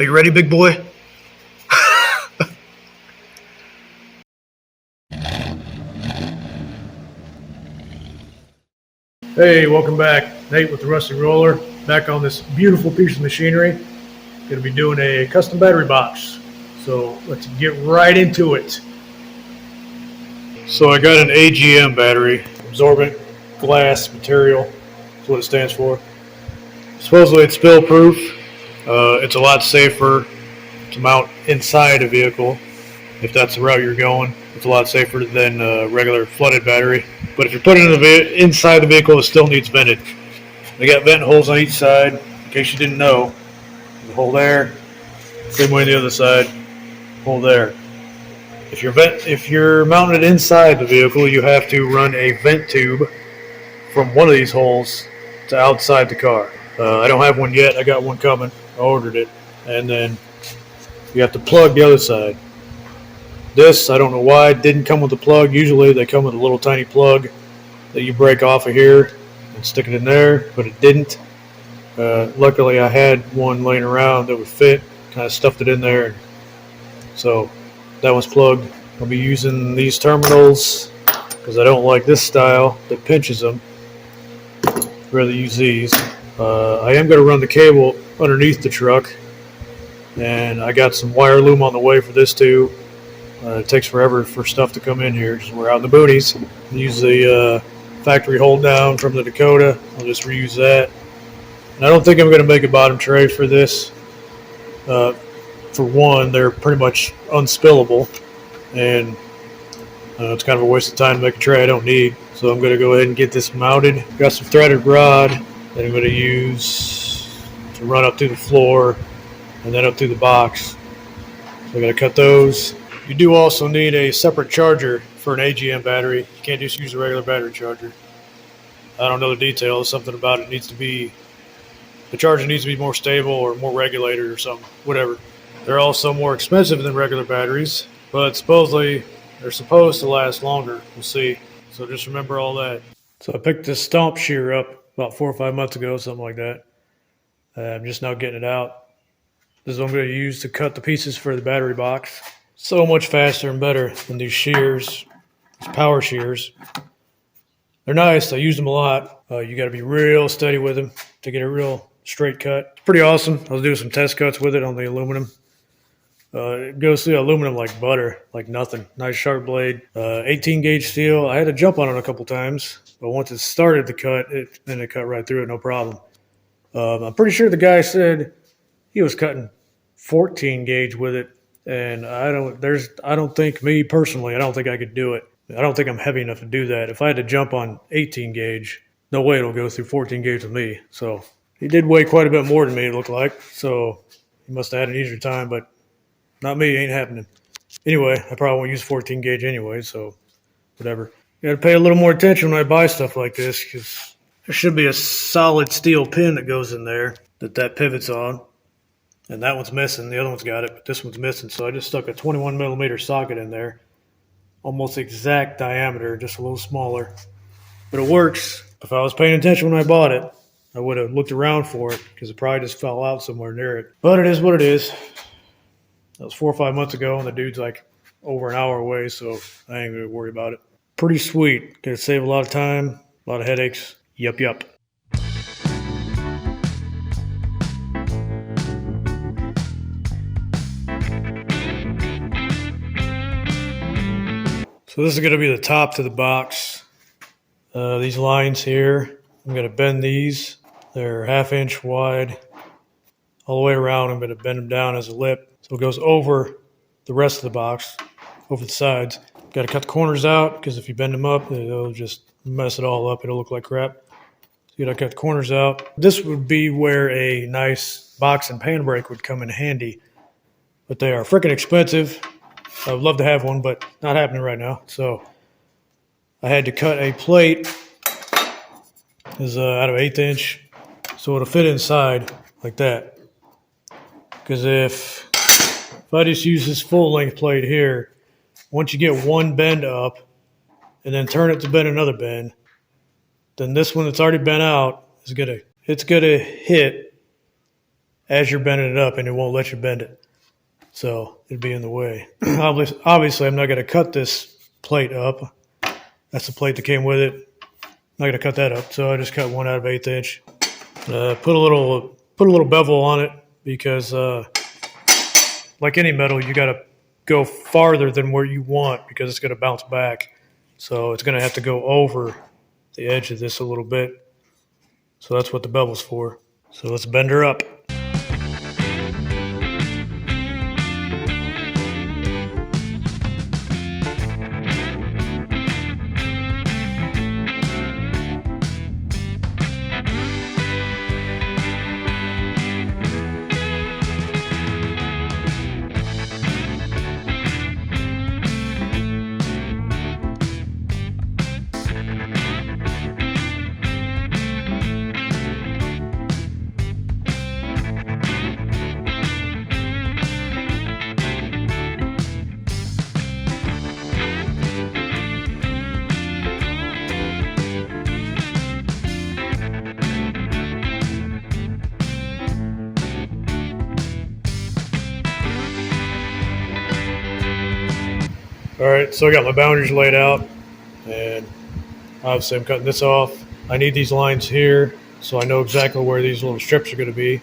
Are you ready, big boy? Hey, welcome back. Nate with the Rusty Roller. Back on this beautiful piece of machinery. Going to be doing a custom battery box. So let's get right into it. So I got an AGM battery, absorbent glass material. That's what it stands for. Supposedly it's spill proof. It's a lot safer to mount inside a vehicle if that's the route you're going. It's a lot safer than a regular flooded battery. But if you're putting it inside the vehicle, it still needs vented. They got vent holes on each side, in case you didn't know. The hole there, same way on the other side, hole there. If you're mounting it inside the vehicle, you have to run a vent tube from one of these holes to outside the car. I don't have one yet. I got one coming. I ordered it. And then you have to plug the other side. This, I don't know why, it didn't come with a plug. Usually they come with a little tiny plug that you break off of here and stick it in there, but it didn't. Luckily, I had one laying around that would fit. Kind of stuffed it in there. So that one's plugged. I'll be using these terminals because I don't like this style that pinches them. I'd rather use these. I am going to run the cable underneath the truck, and I got some wire loom on the way for this too. It takes forever for stuff to come in here. Just we're out in the boonies. Use the factory hold down from the Dakota. I'll just reuse that. And I don't think I'm going to make a bottom tray for this. For one, they're pretty much unspillable, and it's kind of a waste of time to make a tray I don't need. So I'm going to go ahead and get this mounted. Got some threaded rod that I'm going to use to run up through the floor and then up through the box. So I'm going to cut those. You do also need a separate charger for an AGM battery. You can't just use a regular battery charger. I don't know the details. Something about it needs to be, the charger needs to be more stable or more regulated or something, whatever. They're also more expensive than regular batteries, but supposedly they're supposed to last longer. We'll see. So just remember all that. So I picked this stomp shear up about 4 or 5 months ago, something like that. I'm just now getting it out. This is what I'm going to use to cut the pieces for the battery box. So much faster and better than these shears, these power shears. They're nice. I use them a lot. You got to be real steady with them to get a real straight cut. It's pretty awesome. I was doing some test cuts with it on the aluminum. It goes through aluminum like butter, like nothing. Nice sharp blade. 18 gauge steel. I had to jump on it a couple times, but once it started to cut, then it cut right through it, no problem. I'm pretty sure the guy said he was cutting 14 gauge with it. And I don't think, me personally, I don't think I could do it. I don't think I'm heavy enough to do that. If I had to jump on 18 gauge, no way it'll go through 14 gauge with me. So he did weigh quite a bit more than me, it looked like. So he must have had an easier time, but not me, ain't happening. Anyway, I probably won't use 14 gauge anyway, so whatever. You got to pay a little more attention when I buy stuff like this, because there should be a solid steel pin that goes in there that pivots on. And that one's missing. The other one's got it, but this one's missing. So I just stuck a 21 millimeter socket in there. Almost exact diameter, just a little smaller. But it works. If I was paying attention when I bought it, I would have looked around for it because it probably just fell out somewhere near it. But it is what it is. That was 4 or 5 months ago, and the dude's like over an hour away, so I ain't going to worry about it. Pretty sweet. Going to save a lot of time, a lot of headaches. Yup. So this is going to be the top to the box. These lines here, I'm going to bend these. They're 1/2 inch wide. All the way around, I'm going to bend them down as a lip. So it goes over the rest of the box, over the sides. Got to cut the corners out because if you bend them up, it'll just mess it all up. It'll look like crap. So you got to cut the corners out. This would be where a nice box and pan brake would come in handy. But they are freaking expensive. I would love to have one, but not happening right now. So I had to cut a plate. Is out of 1/8 inch, so it'll fit inside like that. Because if I just use this full length plate here, once you get one bend up and then turn it to bend another bend, then this one that's already bent out is gonna hit as you're bending it up, and it won't let you bend it. So it'd be in the way. Obviously, I'm not going to cut this plate up. That's the plate that came with it. I'm not going to cut that up. So I just cut 1 out of 1/8 inch. Put a little bevel on it because, like any metal, you got to go farther than where you want because it's going to bounce back. So it's going to have to go over the edge of this a little bit. So that's what the bevel's for. So let's bend her up. All right, so I got my boundaries laid out, and obviously I'm cutting this off. I need these lines here, so I know exactly where these little strips are going to be.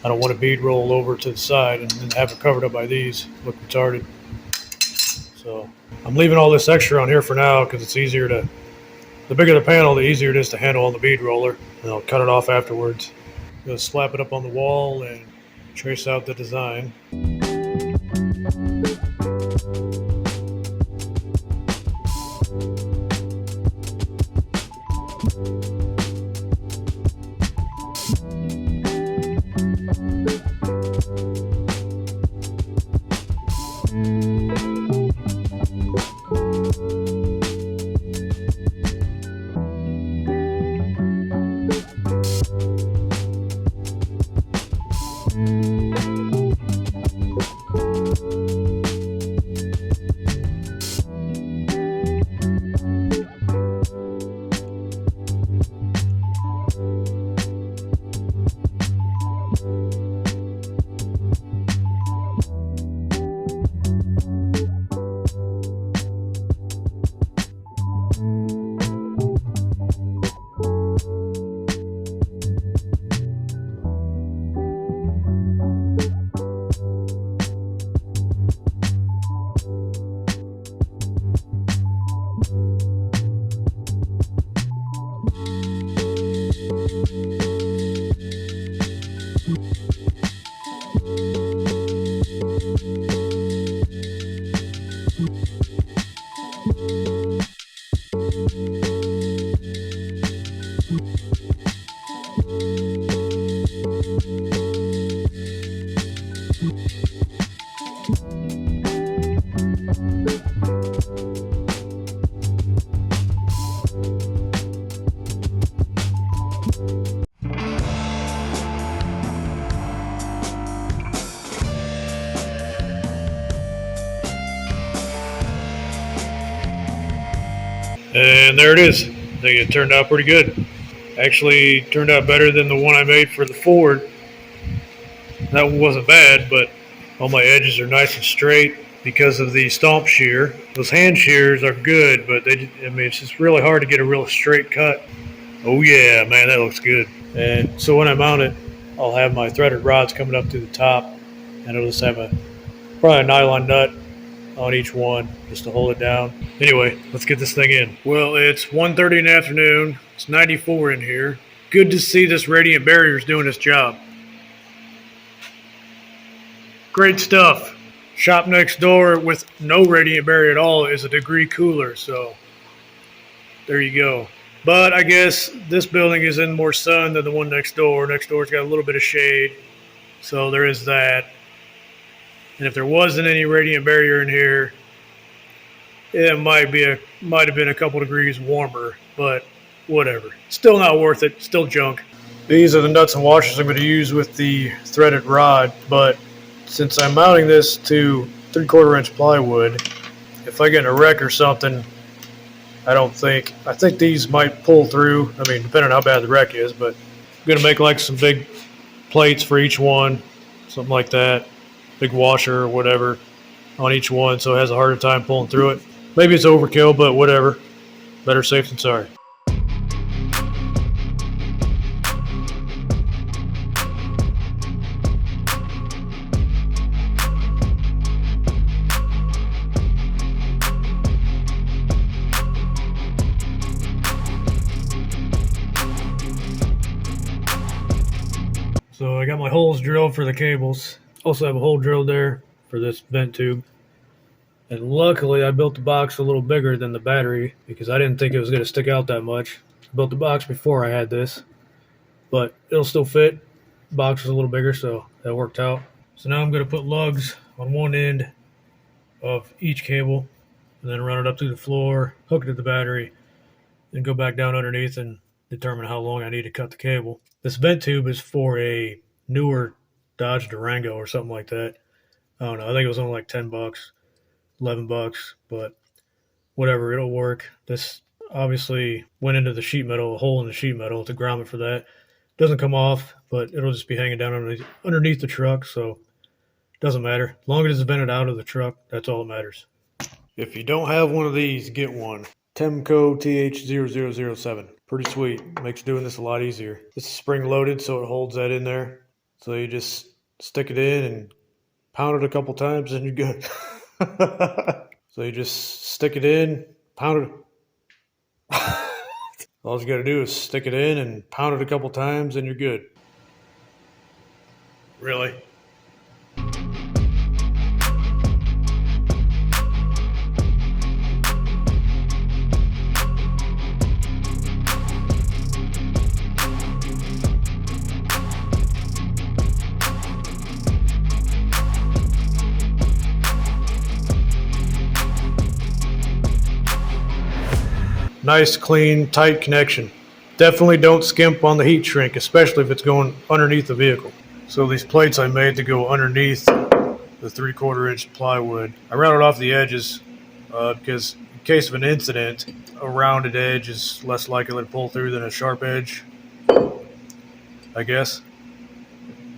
I don't want to bead roll over to the side and then have it covered up by these. Look retarded. So I'm leaving all this extra on here for now because it's easier to, the bigger the panel, the easier it is to handle on the bead roller, and I'll cut it off afterwards. I'm going to slap it up on the wall and trace out the design. And there it is. I think it turned out pretty good. Actually turned out better than the one I made for the Ford. That one wasn't bad, but all my edges are nice and straight because of the stomp shear. Those hand shears are good, but it's just really hard to get a real straight cut. Oh yeah, man, that looks good. And so when I mount it, I'll have my threaded rods coming up through the top, and it'll just have probably a nylon nut on each one just to hold it down. Anyway, let's get this thing in. Well, it's 1:30 in the afternoon. It's 94 in here. Good to see this radiant barrier is doing its job. Great stuff. Shop next door with no radiant barrier at all is a degree cooler, so there you go. But I guess this building is in more sun than the one next door. Next door's got a little bit of shade, so there is that. And if there wasn't any radiant barrier in here, it might have been a couple degrees warmer, but whatever. Still not worth it. Still junk. These are the nuts and washers I'm going to use with the threaded rod, but since I'm mounting this to 3/4 inch plywood, if I get in a wreck or something, I think these might pull through. I mean, depending on how bad the wreck is, but I'm going to make like some big plates for each one, something like that, big washer or whatever on each one, so it has a harder time pulling through it. Maybe it's overkill, but whatever. Better safe than sorry. So I got my holes drilled for the cables. Also have a hole drilled there for this vent tube. And luckily I built the box a little bigger than the battery because I didn't think it was going to stick out that much. I built the box before I had this, but it'll still fit. The box is a little bigger, so that worked out. So now I'm going to put lugs on one end of each cable and then run it up through the floor, hook it to the battery, then go back down underneath and determine how long I need to cut the cable. This vent tube is for a newer Dodge Durango or something like that. I don't know. I think it was only like $10, $11, but whatever, it'll work. This obviously went into the sheet metal, a hole in the sheet metal to ground it for that. Doesn't come off, but it'll just be hanging down underneath the truck, so it doesn't matter. As long as it's vented out of the truck, that's all that matters. If you don't have one of these, get one. Temco TH0007. Pretty sweet. Makes doing this a lot easier. This is spring loaded, so it holds that in there. So you just stick it in and pound it a couple times and you're good. So you just stick it in, pound it. All you gotta do is stick it in and pound it a couple times and you're good. Really? Nice, clean, tight connection. Definitely don't skimp on the heat shrink, especially if it's going underneath the vehicle. So these plates I made to go underneath the 3/4 inch plywood. I rounded off the edges because in case of an incident, a rounded edge is less likely to pull through than a sharp edge, I guess.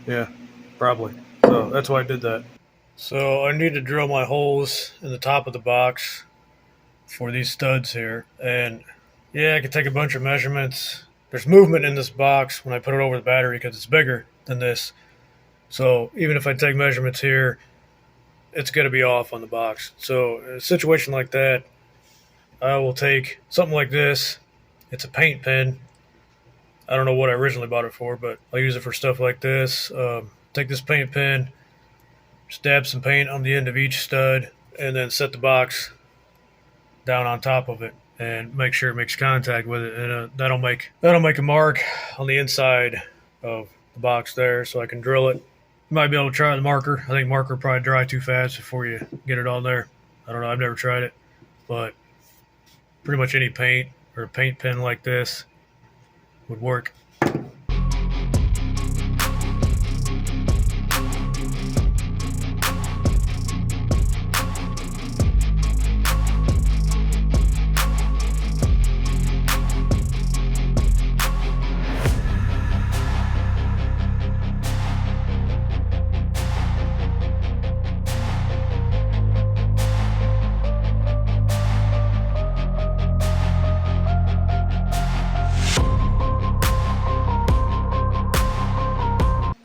Yeah, probably. So that's why I did that. So I need to drill my holes in the top of the box for these studs here, and yeah, I could take a bunch of measurements. There's movement in this box when I put it over the battery because it's bigger than this, so even if I take measurements here, it's going to be off on the box. So in a situation like that, I will take something like this. It's a paint pen. I don't know what I originally bought it for, but I'll use it for stuff like this. Take this paint pen, just dab some paint on the end of each stud, and then set the box down on top of it and make sure it makes contact with it, and that'll make a mark on the inside of the box there, so I can drill it. You might be able to try the marker. I think marker will probably dry too fast before you get it on there. I don't know, I've never tried it, but pretty much any paint or a paint pen like this would work.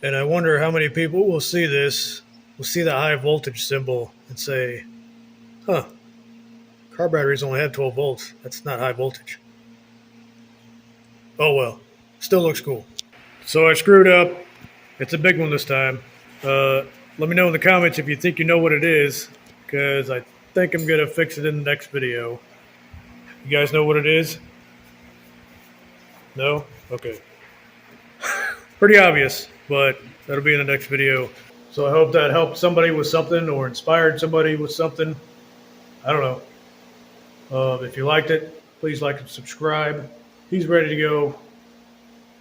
And I wonder how many people will see this, will see the high voltage symbol and say, huh, car batteries only have 12 volts. That's not high voltage. Oh well, still looks cool. So I screwed up. It's a big one this time. Let me know in the comments if you think you know what it is, because I think I'm going to fix it in the next video. You guys know what it is? No? Okay. Pretty obvious, but that'll be in the next video. So I hope that helped somebody with something or inspired somebody with something. I don't know. If you liked it, please like and subscribe. He's ready to go.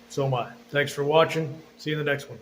So am I. Thanks for watching. See you in the next one.